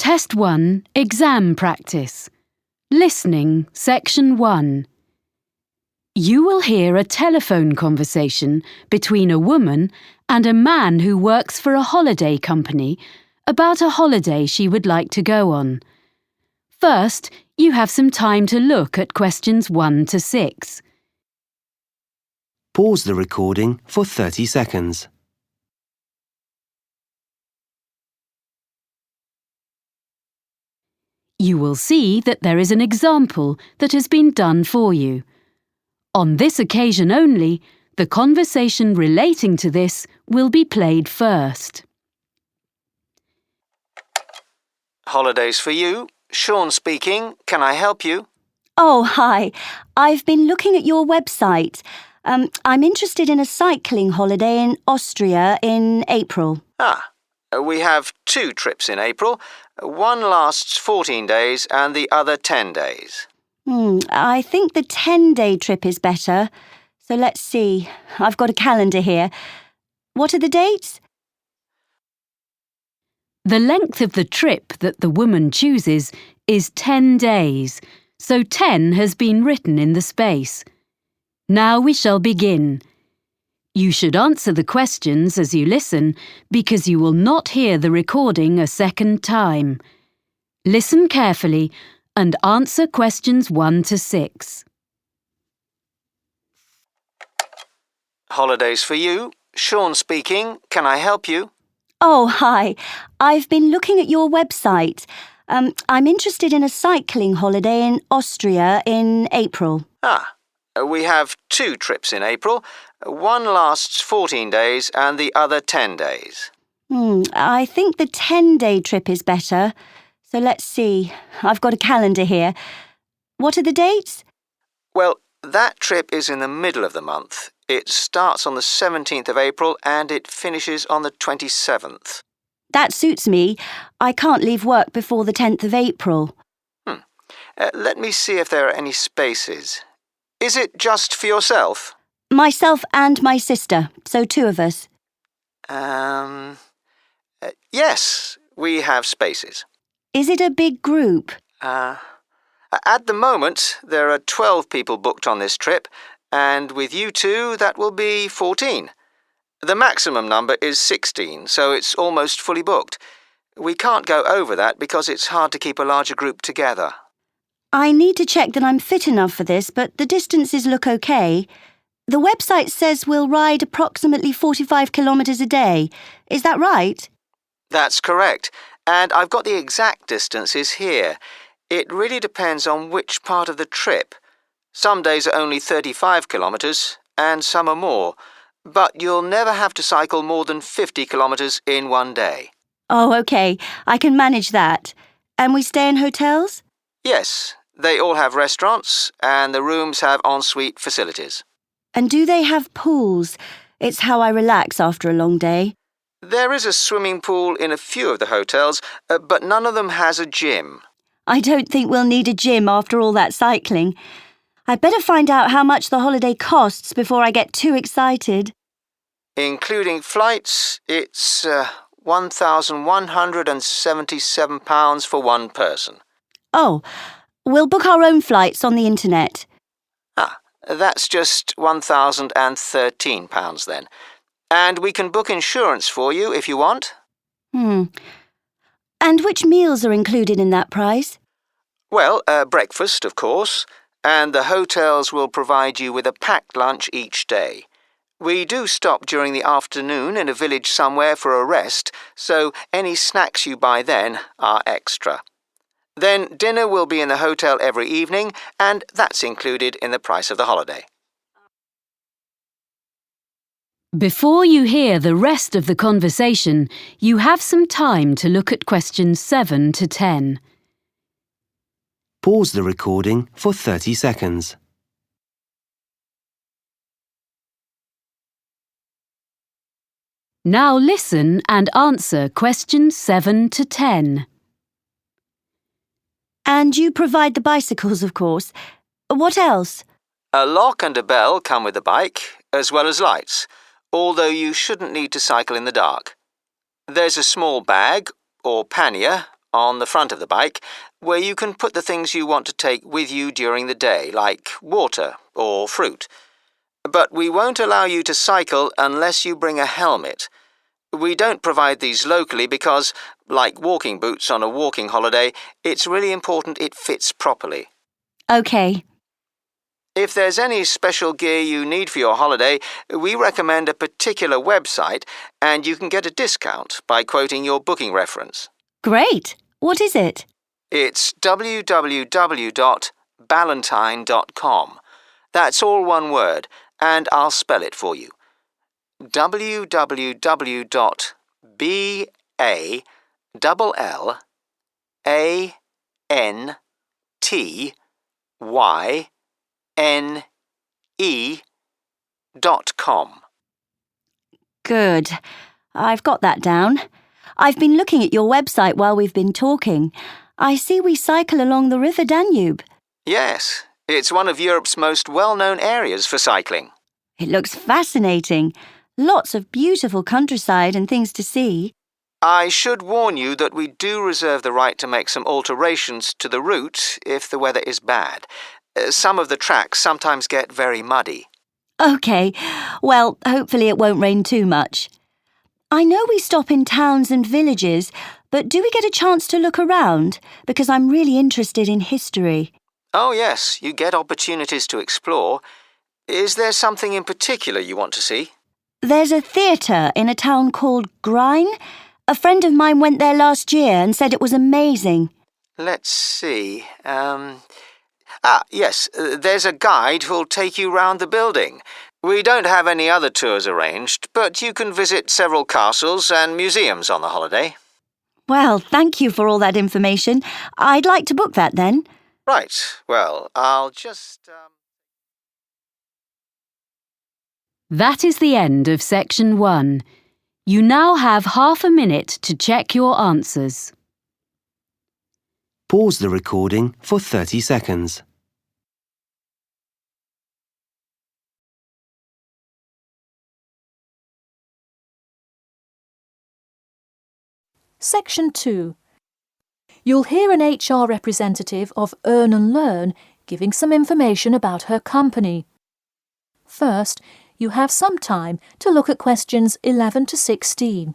Test 1, Exam Practice. Listening, Section 1. You will hear a telephone conversation between a woman and a man who works for a holiday company about a holiday she would like to go on. First, you have some time to look at questions 1 to 6. Pause the recording for 30 seconds. You will see that there is an example that has been done for you. On this occasion only, the conversation relating to this will be played first. Holidays for you. Sean speaking. Can I help you? Oh, hi. I've been looking at your website. I'm interested in a cycling holiday in Austria in April. We have 2 trips in April. One lasts 14 days and the other 10 days. I think the 10-day trip is better. So let's see. I've got a calendar here. What are the dates? The length of the trip that the woman chooses is 10 days, so 10 has been written in the space. Now we shall begin. You should answer the questions as you listen because you will not hear the recording a second time. Listen carefully and answer questions 1 to 6. Holidays for you. Sean speaking. Can I help you? Oh, hi. I've been looking at your website. I'm interested in a cycling holiday in Austria in April. We have 2 trips in April. One lasts 14 days and the other 10 days. I think the 10-day trip is better. So let's see. I've got a calendar here. What are the dates? Well, that trip is in the middle of the month. It starts on the 17th of April and it finishes on the 27th. That suits me. I can't leave work before the 10th of April. Let me see if there are any spaces. Is it just for yourself? Myself and my sister, so 2 of us. Yes, we have spaces. Is it a big group? At the moment, there are 12 people booked on this trip, and with you 2, that will be 14. The maximum number is 16, so it's almost fully booked. We can't go over that because it's hard to keep a larger group together. I need to check that I'm fit enough for this, but the distances look okay. The website says we'll ride approximately 45 kilometres a day. Is that right? That's correct, and I've got the exact distances here. It really depends on which part of the trip. Some days are only 35 kilometres, and some are more, but you'll never have to cycle more than 50 kilometres in one day. Oh, okay. I can manage that. And we stay in hotels? Yes, they all have restaurants, and the rooms have ensuite facilities. And do they have pools? It's how I relax after a long day. There is a swimming pool in a few of the hotels, but none of them has a gym. I don't think we'll need a gym after all that cycling. I'd better find out how much the holiday costs before I get too excited. Including flights, it's £1,177 for one person. Oh, we'll book our own flights on the internet. That's just £1,013 then. And we can book insurance for you if you want. And which meals are included in that price? Well, breakfast, of course, and the hotels will provide you with a packed lunch each day. We do stop during the afternoon in a village somewhere for a rest, so any snacks you buy then are extra. Then dinner will be in the hotel every evening, and that's included in the price of the holiday. Before you hear the rest of the conversation, you have some time to look at questions 7 to 10. Pause the recording for 30 seconds. Now listen and answer questions 7 to 10. And you provide the bicycles, of course. What else? A lock and a bell come with the bike, as well as lights, although you shouldn't need to cycle in the dark. There's a small bag, or pannier, on the front of the bike, where you can put the things you want to take with you during the day, like water or fruit. But we won't allow you to cycle unless you bring a helmet. We don't provide these locally because, like walking boots on a walking holiday, it's really important it fits properly. OK. If there's any special gear you need for your holiday, we recommend a particular website, and you can get a discount by quoting your booking reference. Great. What is it? It's www.ballantine.com. That's all one word, and I'll spell it for you. www.ballantine.com. Good. I've got that down. I've been looking at your website while we've been talking. I see we cycle along the River Danube. Yes, it's one of Europe's most well-known areas for cycling. It looks fascinating. Lots of beautiful countryside and things to see. I should warn you that we do reserve the right to make some alterations to the route if the weather is bad. Some of the tracks sometimes get very muddy. OK. Well, hopefully it won't rain too much. I know we stop in towns and villages, but do we get a chance to look around? Because I'm really interested in history. Oh, yes, you get opportunities to explore. Is there something in particular you want to see? There's a theatre in a town called Grine. A friend of mine went there last year and said it was amazing. Let's see. Yes, there's a guide who'll take you round the building. We don't have any other tours arranged, but you can visit several castles and museums on the holiday. Well, thank you for all that information. I'd like to book that then. Right, well, I'll just... That is the end of section 1. You now have half a minute to check your answers. Pause the recording for 30 seconds. Section 2. You'll hear an HR representative of Earn and Learn giving some information about her company. First, you have some time to look at questions 11 to 16.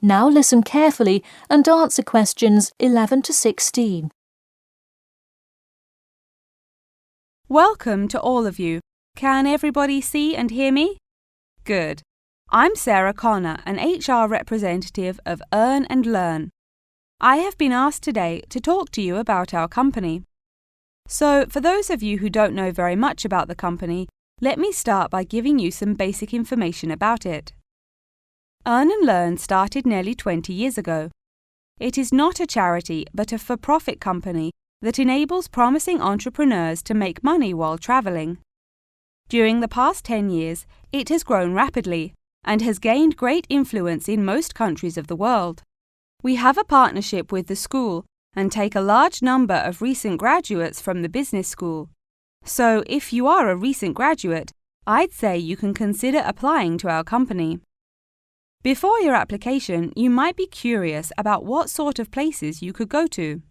Now listen carefully and answer questions 11 to 16. Welcome to all of you. Can everybody see and hear me? Good. I'm Sarah Connor, an HR representative of Earn and Learn. I have been asked today to talk to you about our company. So, for those of you who don't know very much about the company, let me start by giving you some basic information about it. Earn and Learn started nearly 20 years ago. It is not a charity but a for-profit company that enables promising entrepreneurs to make money while travelling. During the past 10 years, it has grown rapidly and has gained great influence in most countries of the world. We have a partnership with the school and take a large number of recent graduates from the business school. So, if you are a recent graduate, I'd say you can consider applying to our company. Before your application, you might be curious about what sort of places you could go to.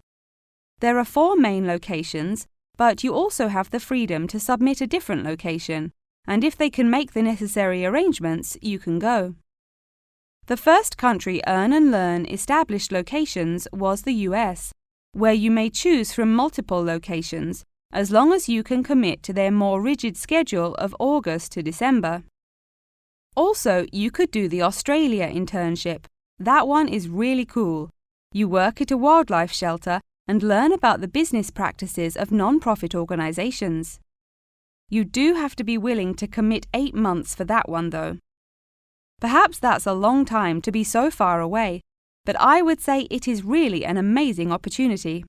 There are 4 main locations, but you also have the freedom to submit a different location, and if they can make the necessary arrangements, you can go. The first country Earn and Learn established locations was the US, where you may choose from multiple locations, as long as you can commit to their more rigid schedule of August to December. Also, you could do the Australia internship. That one is really cool. You work at a wildlife shelter and learn about the business practices of non-profit organisations. You do have to be willing to commit 8 months for that one, though. Perhaps that's a long time to be so far away, but I would say it is really an amazing opportunity.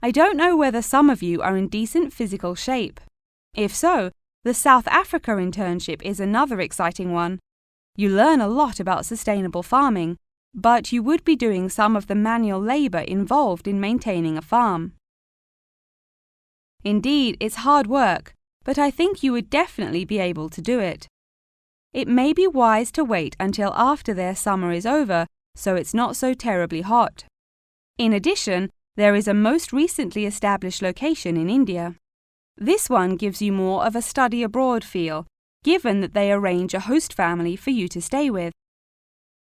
I don't know whether some of you are in decent physical shape. If so, the South Africa internship is another exciting one. You learn a lot about sustainable farming, but you would be doing some of the manual labour involved in maintaining a farm. Indeed, it's hard work, but I think you would definitely be able to do it. It may be wise to wait until after their summer is over, so it's not so terribly hot. In addition, there is a most recently established location in India. This one gives you more of a study abroad feel, given that they arrange a host family for you to stay with.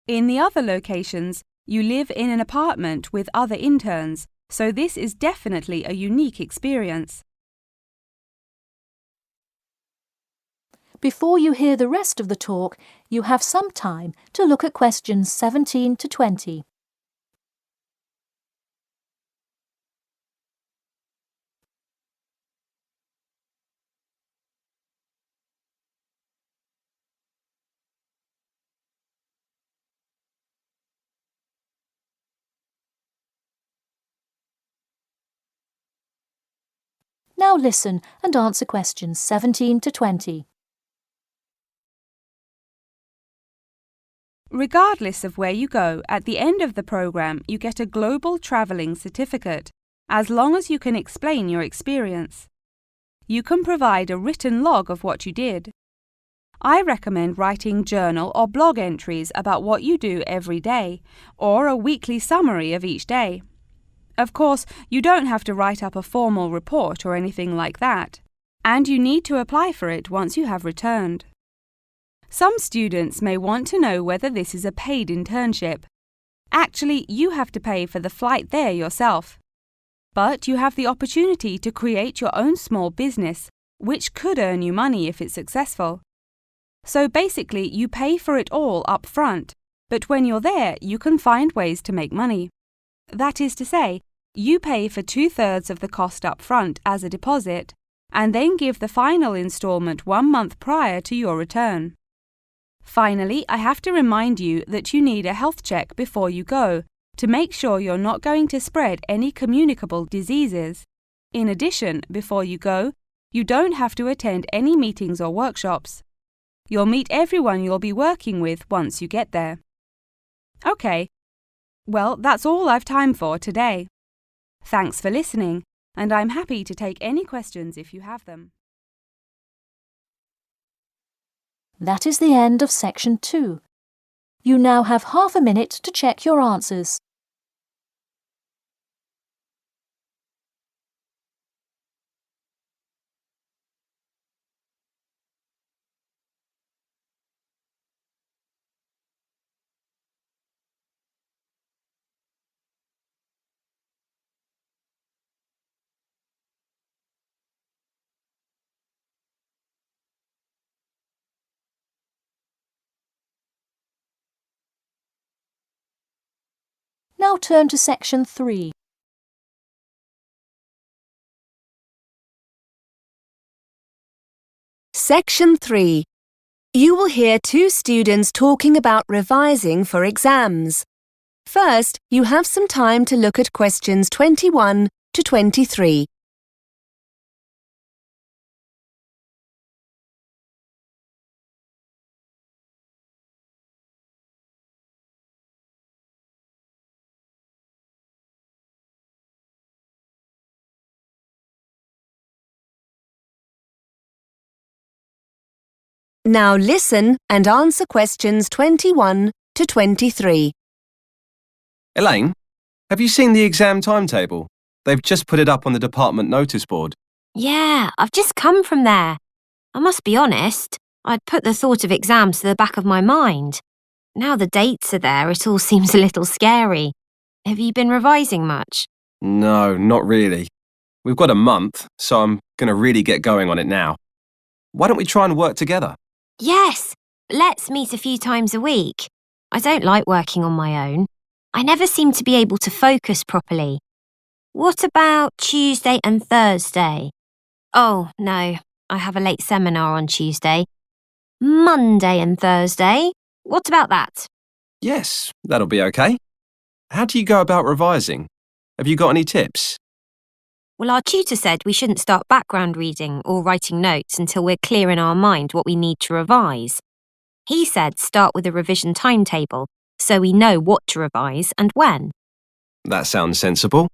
In the other locations, you live in an apartment with other interns, so this is definitely a unique experience. Before you hear the rest of the talk, you have some time to look at questions 17 to 20. Now listen and answer questions 17 to 20. Regardless of where you go, at the end of the program you get a global travelling certificate, as long as you can explain your experience. You can provide a written log of what you did. I recommend writing journal or blog entries about what you do every day, or a weekly summary of each day. Of course, you don't have to write up a formal report or anything like that, and you need to apply for it once you have returned. Some students may want to know whether this is a paid internship. Actually, you have to pay for the flight there yourself. But you have the opportunity to create your own small business, which could earn you money if it's successful. So basically, you pay for it all up front, but when you're there, you can find ways to make money. That is to say, you pay for 2/3 of the cost up front as a deposit, and then give the final instalment 1 month prior to your return. Finally, I have to remind you that you need a health check before you go to make sure you're not going to spread any communicable diseases. In addition, before you go, you don't have to attend any meetings or workshops. You'll meet everyone you'll be working with once you get there. Okay, well, that's all I've time for today. Thanks for listening, and I'm happy to take any questions if you have them. That is the end of section 2. You now have half a minute to check your answers. Now turn to section 3. Section 3. You will hear two students talking about revising for exams. First, you have some time to look at questions 21 to 23. Now listen and answer questions 21 to 23. Elaine, have you seen the exam timetable? They've just put it up on the department notice board. Yeah, I've just come from there. I must be honest, I'd put the thought of exams to the back of my mind. Now the dates are there, it all seems a little scary. Have you been revising much? No, not really. We've got a month, so I'm going to really get going on it now. Why don't we try and work together? Yes, let's meet a few times a week. I don't like working on my own. I never seem to be able to focus properly. What about Tuesday and Thursday? Oh, no, I have a late seminar on Tuesday. Monday and Thursday? What about that? Yes, that'll be okay. How do you go about revising? Have you got any tips? Well, our tutor said we shouldn't start background reading or writing notes until we're clear in our mind what we need to revise. He said start with a revision timetable so we know what to revise and when. That sounds sensible.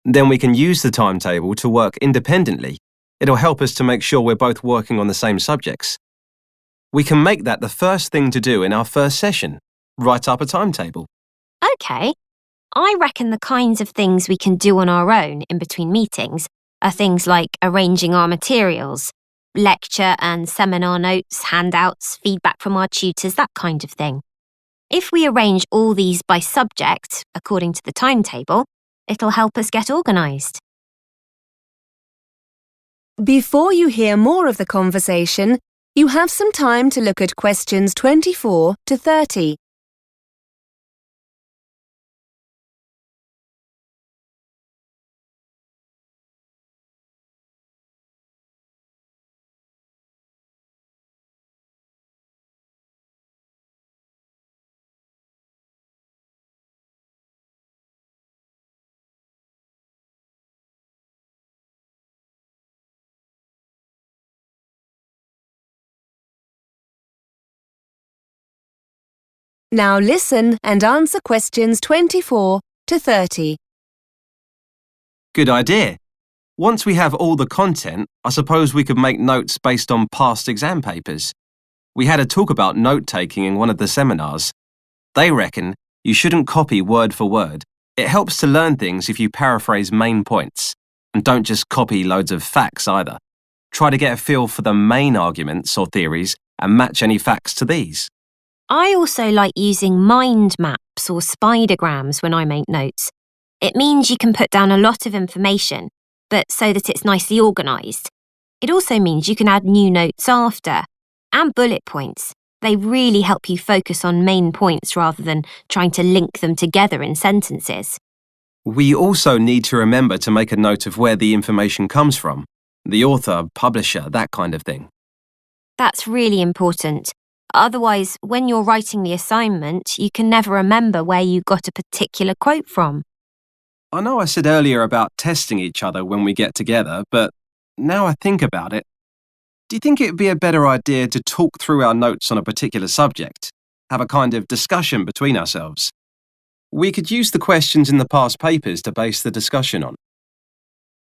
Then we can use the timetable to work independently. It'll help us to make sure we're both working on the same subjects. We can make that the first thing to do in our first session. Write up a timetable. OK. I reckon the kinds of things we can do on our own in between meetings are things like arranging our materials, lecture and seminar notes, handouts, feedback from our tutors, that kind of thing. If we arrange all these by subject, according to the timetable, it'll help us get organised. Before you hear more of the conversation, you have some time to look at questions 24 to 30. Now listen and answer questions 24 to 30. Good idea. Once we have all the content, I suppose we could make notes based on past exam papers. We had a talk about note-taking in one of the seminars. They reckon you shouldn't copy word for word. It helps to learn things if you paraphrase main points. And don't just copy loads of facts either. Try to get a feel for the main arguments or theories and match any facts to these. I also like using mind maps or spidergrams when I make notes. It means you can put down a lot of information, but so that it's nicely organised. It also means you can add new notes after. And bullet points. They really help you focus on main points rather than trying to link them together in sentences. We also need to remember to make a note of where the information comes from. The author, publisher, that kind of thing. That's really important. Otherwise, when you're writing the assignment, you can never remember where you got a particular quote from. I know I said earlier about testing each other when we get together, but now I think about it, do you think it would be a better idea to talk through our notes on a particular subject? Have a kind of discussion between ourselves? We could use the questions in the past papers to base the discussion on.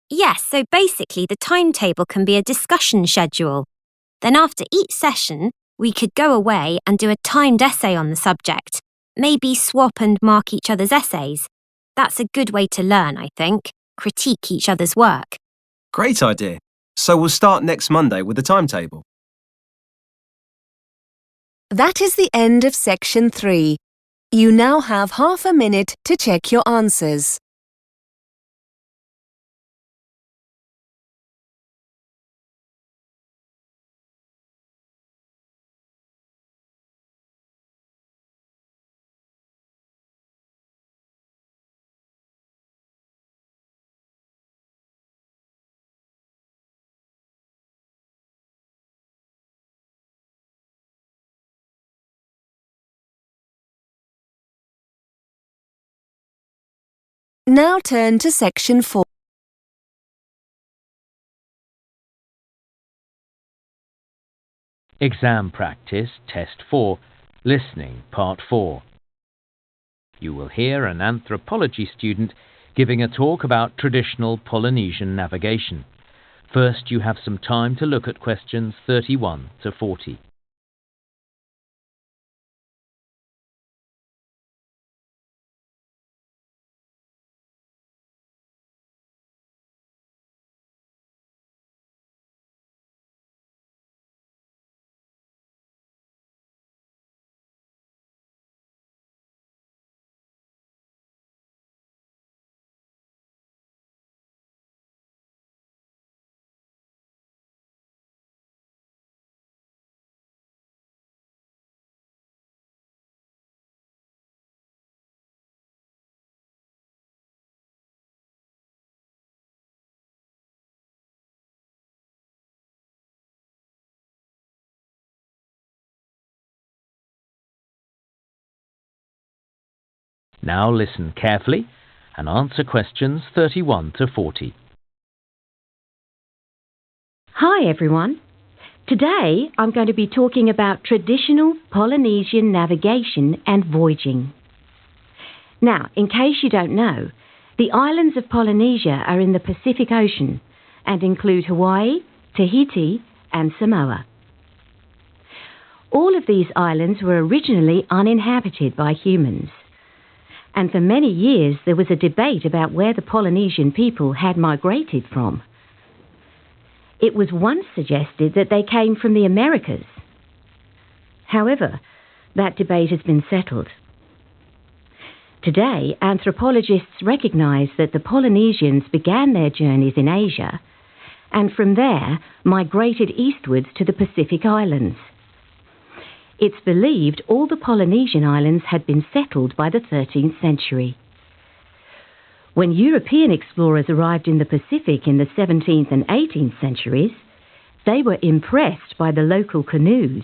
Yes, so basically the timetable can be a discussion schedule. Then after each session, we could go away and do a timed essay on the subject. Maybe swap and mark each other's essays. That's a good way to learn, I think. Critique each other's work. Great idea. So we'll start next Monday with the timetable. That is the end of section 3. You now have half a minute to check your answers. Now turn to section 4. Exam Practice Test 4, Listening Part 4. You will hear an anthropology student giving a talk about traditional Polynesian navigation. First, you have some time to look at questions 31 to 40. Now listen carefully and answer questions 31 to 40. Hi everyone. Today I'm going to be talking about traditional Polynesian navigation and voyaging. Now, in case you don't know, the islands of Polynesia are in the Pacific Ocean and include Hawaii, Tahiti and Samoa. All of these islands were originally uninhabited by humans, and for many years there was a debate about where the Polynesian people had migrated from. It was once suggested that they came from the Americas. However, that debate has been settled. Today, anthropologists recognize that the Polynesians began their journeys in Asia and from there migrated eastwards to the Pacific Islands. It's believed all the Polynesian islands had been settled by the 13th century. When European explorers arrived in the Pacific in the 17th and 18th centuries, they were impressed by the local canoes.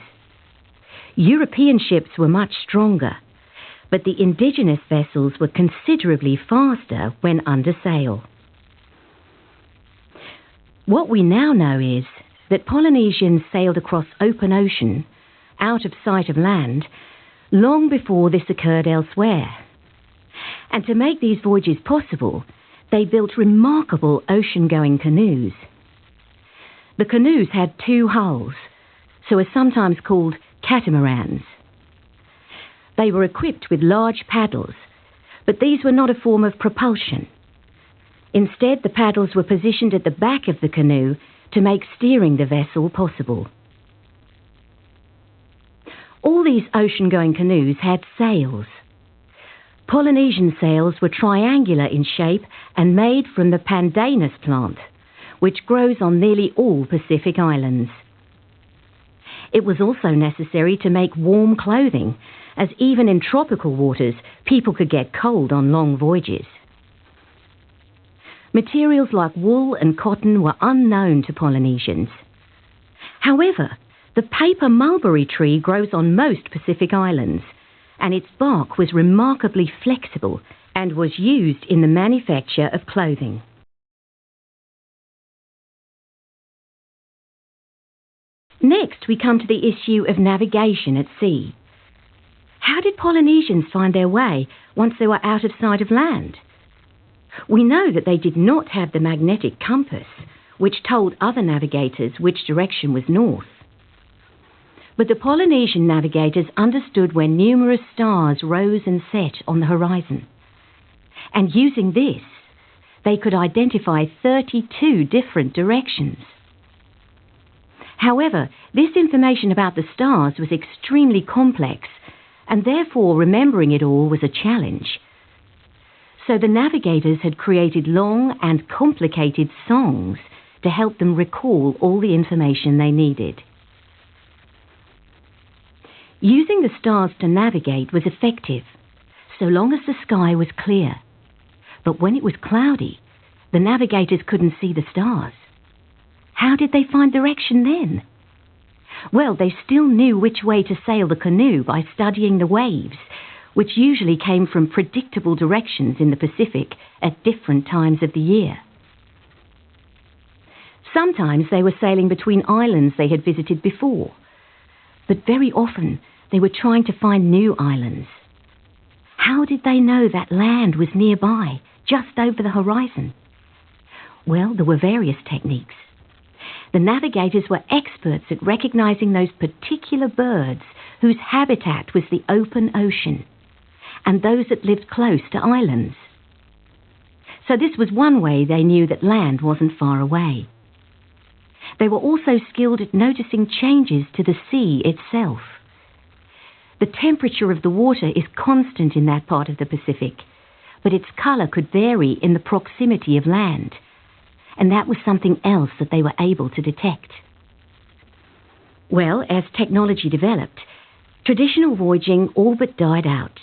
European ships were much stronger, but the indigenous vessels were considerably faster when under sail. What we now know is that Polynesians sailed across open ocean, out of sight of land, long before this occurred elsewhere. And to make these voyages possible, they built remarkable ocean-going canoes. The canoes had two hulls, so are sometimes called catamarans. They were equipped with large paddles, but these were not a form of propulsion. Instead, the paddles were positioned at the back of the canoe to make steering the vessel possible. All these ocean-going canoes had sails. Polynesian sails were triangular in shape and made from the pandanus plant, which grows on nearly all Pacific islands. It was also necessary to make warm clothing, as even in tropical waters, people could get cold on long voyages. Materials like wool and cotton were unknown to Polynesians. However, the paper mulberry tree grows on most Pacific islands, and its bark was remarkably flexible and was used in the manufacture of clothing. Next, we come to the issue of navigation at sea. How did Polynesians find their way once they were out of sight of land? We know that they did not have the magnetic compass, which told other navigators which direction was north. But the Polynesian navigators understood where numerous stars rose and set on the horizon. And using this, they could identify 32 different directions. However, this information about the stars was extremely complex, and therefore remembering it all was a challenge. So the navigators had created long and complicated songs to help them recall all the information they needed. Using the stars to navigate was effective, so long as the sky was clear. But when it was cloudy, the navigators couldn't see the stars. How did they find direction then? Well, they still knew which way to sail the canoe by studying the waves, which usually came from predictable directions in the Pacific at different times of the year. Sometimes they were sailing between islands they had visited before, but very often they were trying to find new islands. How did they know that land was nearby, just over the horizon? Well, there were various techniques. The navigators were experts at recognizing those particular birds whose habitat was the open ocean, and those that lived close to islands. So this was one way they knew that land wasn't far away. They were also skilled at noticing changes to the sea itself. The temperature of the water is constant in that part of the Pacific, but its colour could vary in the proximity of land, and that was something else that they were able to detect. Well, as technology developed, traditional voyaging all but died out.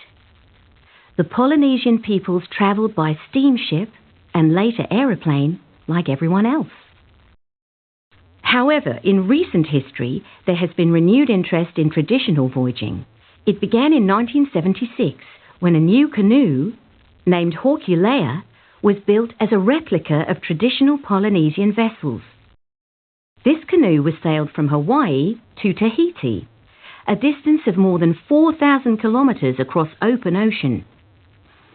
The Polynesian peoples travelled by steamship and later aeroplane like everyone else. However, in recent history, there has been renewed interest in traditional voyaging. It began in 1976 when a new canoe, named Horculea, was built as a replica of traditional Polynesian vessels. This canoe was sailed from Hawaii to Tahiti, a distance of more than 4,000 kilometers across open ocean.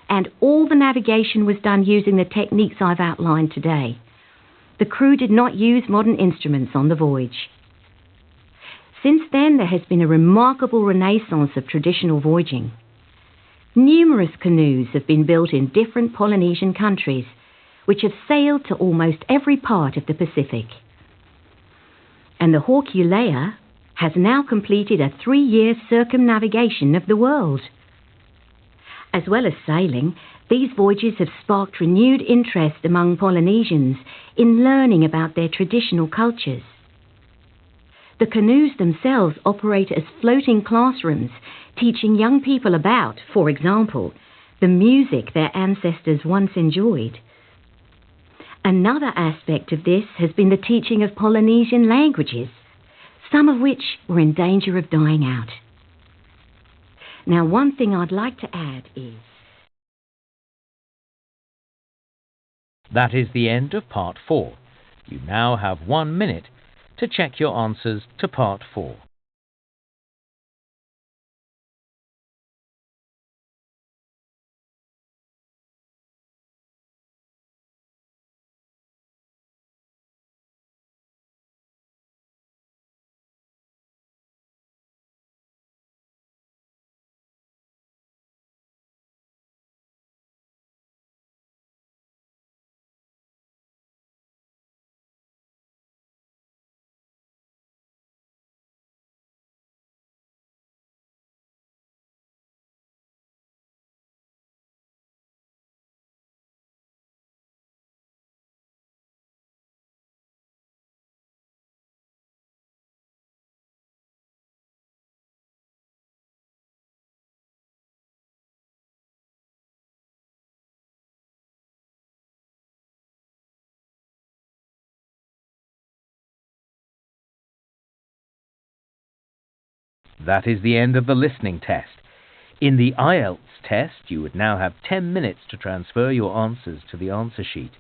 And all the navigation was done using the techniques I've outlined today. The crew did not use modern instruments on the voyage. Since then, there has been a remarkable renaissance of traditional voyaging. Numerous canoes have been built in different Polynesian countries, which have sailed to almost every part of the Pacific. And the Horculea has now completed a 3-year circumnavigation of the world. As well as sailing, these voyages have sparked renewed interest among Polynesians in learning about their traditional cultures. The canoes themselves operate as floating classrooms, teaching young people about, for example, the music their ancestors once enjoyed. Another aspect of this has been the teaching of Polynesian languages, some of which were in danger of dying out. Now, one thing I'd like to add is... That is the end of Part 4. You now have 1 minute to check your answers to Part 4. That is the end of the listening test. In the Ielts test, you would now have 10 minutes to transfer your answers to the answer sheet.